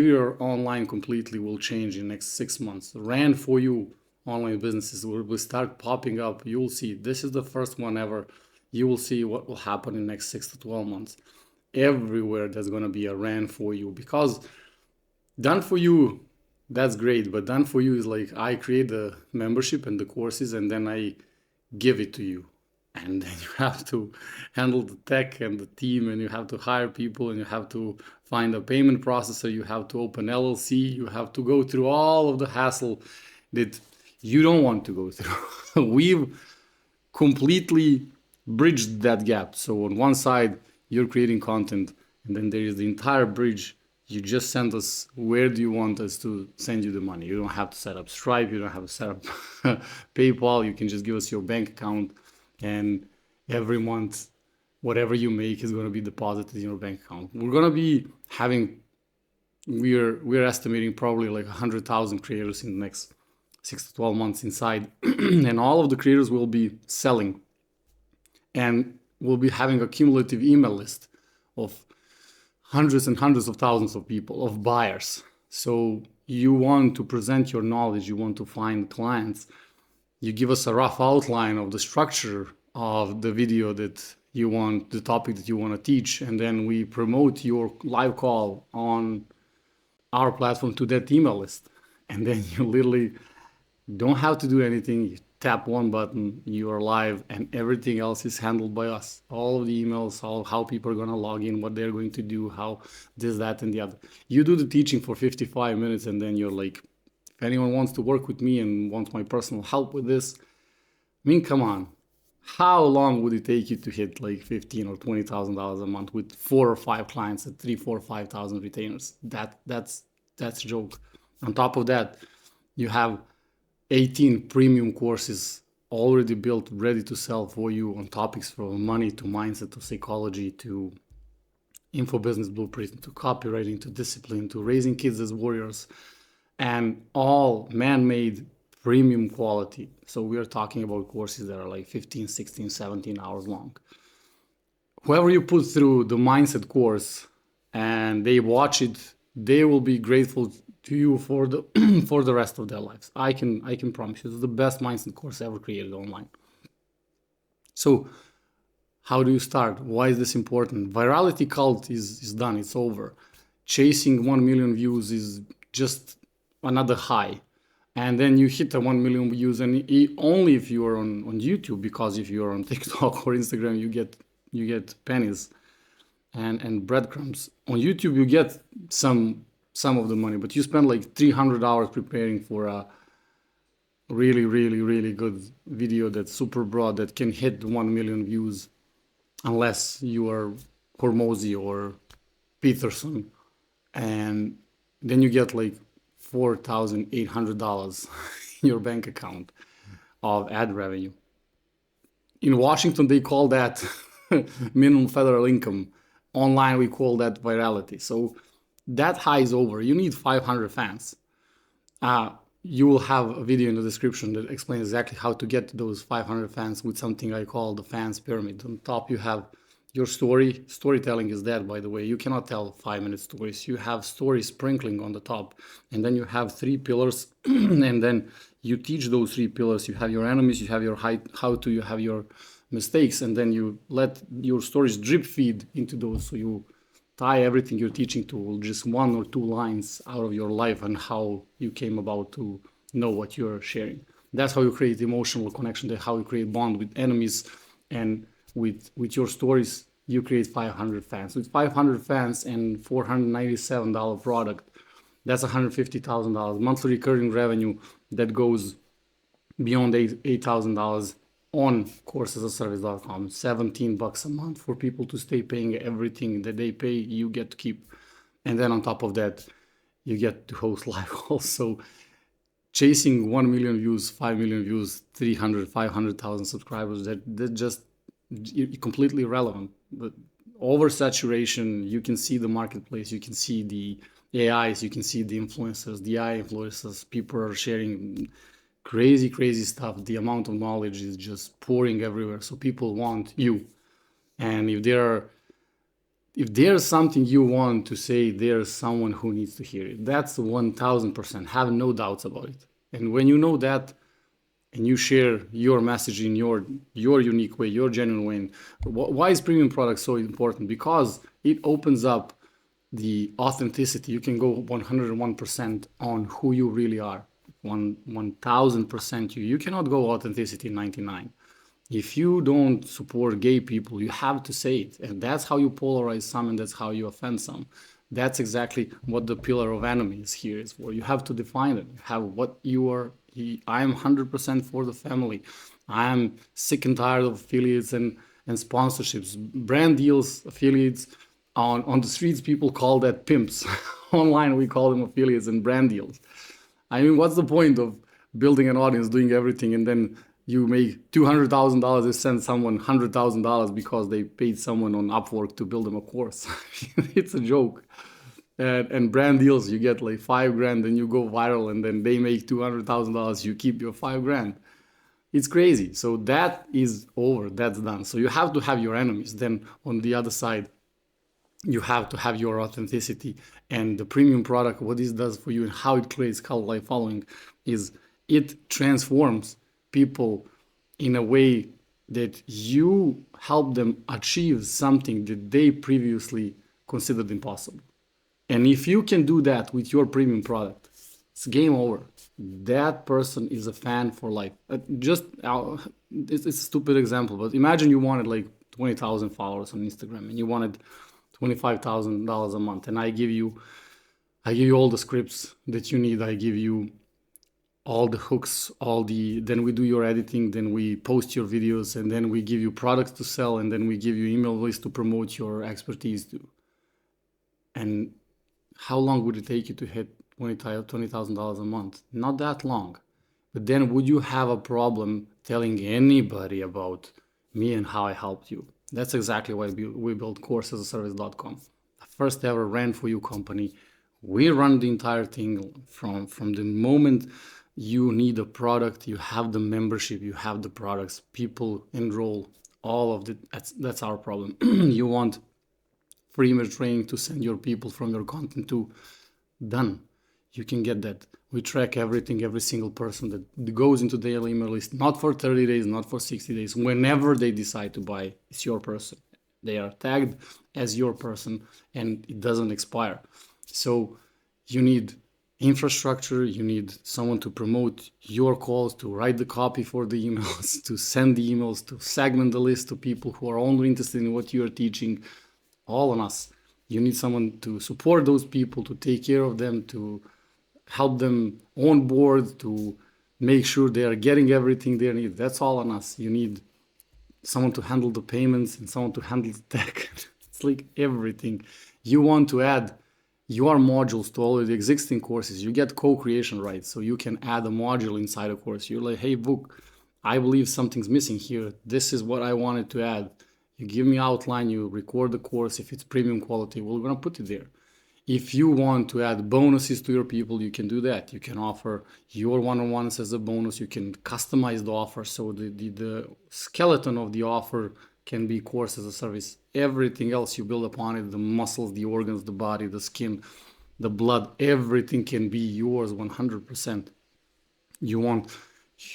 your online completely will change in the next 6 months. Ran for you online businesses will start popping up. You'll see this is the first one ever. You will see what will happen in the next 6 to 12 months. Everywhere there's going to be a ran for you, because done for you, that's great, but done for you is like I create the membership and the courses and then I give it to you, and then you have to handle the tech and the team, and you have to hire people, and you have to find a payment processor, you have to open LLC, you have to go through all of the hassle that you don't want to go through. We've completely bridged that gap. So on one side you're creating content, and then there is the entire bridge. You just send us where do you want us to send you the money. You don't have to set up Stripe, you don't have to set up PayPal. You can just give us your bank account, and every month whatever you make is going to be deposited in your bank account. We're going to be having, we're estimating probably like 100,000 creators in the next 6 to 12 months inside. And all of the creators will be selling, and we'll be having a cumulative email list of hundreds and hundreds of thousands of people, of buyers. So you want to present your knowledge, you want to find clients, you give us a rough outline of the structure of the video that you want, the topic that you want to teach, and then we promote your live call on our platform to that email list. And then you literally don't have to do anything. You tap one button, you are live, and everything else is handled by us. All of the emails, all how people are going to log in, what they're going to do, how this, that, and the other. You do the teaching for 55 minutes, and then you're like, if anyone wants to work with me and wants my personal help with this, I mean, come on. How long would it take you to hit like $15,000 or $20,000 a month with 4 or 5 clients at 3, 4, 5,000 retainers? That's a joke. On top of that, you have 18 premium courses already built, ready to sell for you on topics from money to mindset to psychology to info business blueprint to copywriting to discipline to raising kids as warriors, and all man-made premium quality. So we are talking about courses that are like 15, 16, 17 hours long. Whoever you put through the mindset course and they watch it, they will be grateful to you for the for the rest of their lives. I can promise you, it's the best mindset course ever created online. So how do you start? Why is this important? Virality cult is done, it's over. Chasing 1 million views is just another high. And then you hit the 1 million views, and only if you are on YouTube, because if you are on TikTok or Instagram, you get pennies and breadcrumbs. On YouTube, you get some of the money, but you spend like 300 hours preparing for a really, really, really good video that's super broad that can hit 1 million views, unless you are Hormozy or Peterson. And then you get like $4,800 in your bank account of ad revenue. In Washington, they call that minimum federal income. Online, we call that virality. So that high is over. You need 500 fans. You will have a video in the description that explains exactly how to get to those 500 fans with something I call the fans pyramid. On top, you have your story. Storytelling is dead, by the way. You cannot tell 5-minute stories. You have stories sprinkling on the top, and then you have 3 pillars, and then you teach those 3 pillars. You have your enemies, you have your how to, you have your mistakes, and then you let your stories drip feed into those. So you tie everything you're teaching to just 1 or 2 lines out of your life and how you came about to know what you're sharing. That's how you create emotional connection. That's how you create bond with enemies, and with your stories, you create 500 fans. With 500 fans and $497 product, that's $150,000 monthly recurring revenue that goes beyond $8,000 on coursesofservice.com. $17 a month for people to stay paying. Everything that they pay, you get to keep. And then on top of that, you get to host live calls. So chasing 1 million views, 5 million views, 300, 500,000 subscribers, that just completely irrelevant. But oversaturation, you can see the marketplace, you can see the AIs, you can see the influencers, the AI influencers. People are sharing crazy stuff. The amount of knowledge is just pouring everywhere. So people want you. And if if there's something you want to say, there's someone who needs to hear it. That's 1000%. Have no doubts about it. And when you know that, and you share your message in your unique way, your genuine way. And why is premium product so important? Because it opens up the authenticity. You can go 101% on who you really are. 1000% you. You cannot go authenticity 99. If you don't support gay people, you have to say it. And that's how you polarize some, and that's how you offend some. That's exactly what the pillar of enemy is here is for. You have to define it. Have what you are. I am 100% for the family. I am sick and tired of affiliates and sponsorships, brand deals, affiliates. On the streets, people call that pimps. Online, we call them affiliates and brand deals. I mean, what's the point of building an audience, doing everything, and then you make $200,000 to send someone $100,000 because they paid someone on Upwork to build them a course? It's a joke. And brand deals, you get like $5,000 and you go viral, and then they make $200,000. You keep your $5,000. It's crazy. So that is over. That's done. So you have to have your enemies. Then on the other side, you have to have your authenticity. And the premium product, what this does for you and how it creates cult like following is it transforms people in a way that you help them achieve something that they previously considered impossible. And if you can do that with your premium product, it's game over. That person is a fan for life. It's a stupid example, but imagine you wanted like 20,000 followers on Instagram and you wanted $25,000 a month, and I give you all the scripts that you need. I give you all the hooks, then we do your editing, then we post your videos, and then we give you products to sell, and then we give you email lists to promote your expertise to. And how long would it take you to hit $20,000 a month? Not that long. But then would you have a problem telling anybody about me and how I helped you? That's exactly why we built coursesaservice.com. The first ever ran for you company. We run the entire thing from the moment you need a product, you have the membership, you have the products, people enroll, all of it. That's our problem. You want free image training to send your people from your content to, done. You can get that. We track everything, every single person that goes into the email list, not for 30 days, not for 60 days. Whenever they decide to buy, it's your person. They are tagged as your person and it doesn't expire. So you need infrastructure, you need someone to promote your calls, to write the copy for the emails, to send the emails, to segment the list to people who are only interested in what you are teaching. All on us. You need someone to support those people, to take care of them, to help them on board, to make sure they are getting everything they need. That's all on us. You need someone to handle the payments and someone to handle the tech. It's like everything. You want to add your modules to all of the existing courses. You get co-creation rights, so you can add a module inside a course. You're like, hey, book, I believe something's missing here. This is what I wanted to add. You give me outline, you record the course. If it's premium quality, we're going to put it there. If you want to add bonuses to your people, you can do that. You can offer your one-on-ones as a bonus. You can customize the offer. So the skeleton of the offer can be course as a service. Everything else you build upon it, the muscles, the organs, the body, the skin, the blood, everything can be yours 100%. You want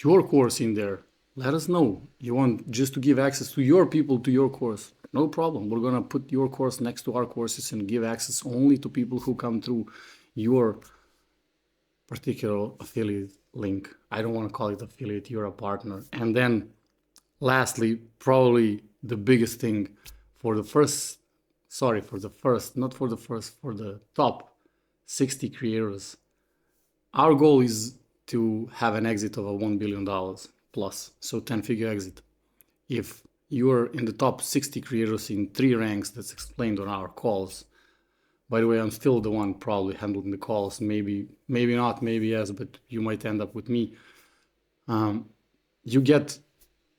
your course in there. Let us know. You want just to give access to your people to your course. No problem. We're going to put your course next to our courses and give access only to people who come through your particular affiliate link. I don't want to call it affiliate. You're a partner. And then lastly, probably the biggest thing for the top 60 creators, our goal is to have an exit of a $1 billion plus, so 10-figure exit. If you're in the top 60 creators in 3 ranks that's explained on our calls, by the way, I'm still the one probably handling the calls, maybe not, maybe yes, but you might end up with me. You get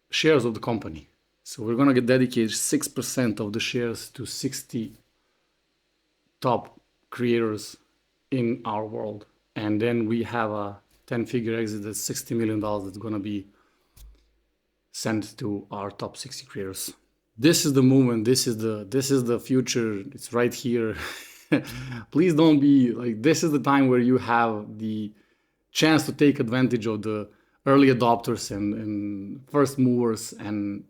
shares of the company. So we're going to dedicate 6% of the shares to 60 top creators in our world. And then we have a 10-figure exit that's $60 million that's going to be sent to our top 60 creators. This is the moment. This is the future. It's right here. Please don't be like, this is the time where you have the chance to take advantage of the early adopters and first movers. And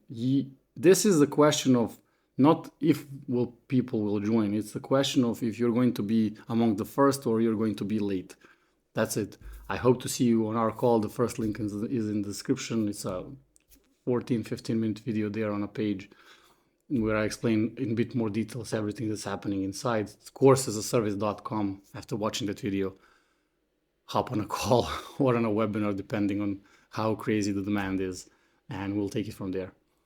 this is a question of not if will people will join. It's a question of if you're going to be among the first or you're going to be late. That's it. I hope to see you on our call. The first link is in the description. It's a 14-15 minute video there on a page where I explain in a bit more details everything that's happening inside. Coursesaservice.com. After watching that video, hop on a call or on a webinar, depending on how crazy the demand is, and we'll take it from there.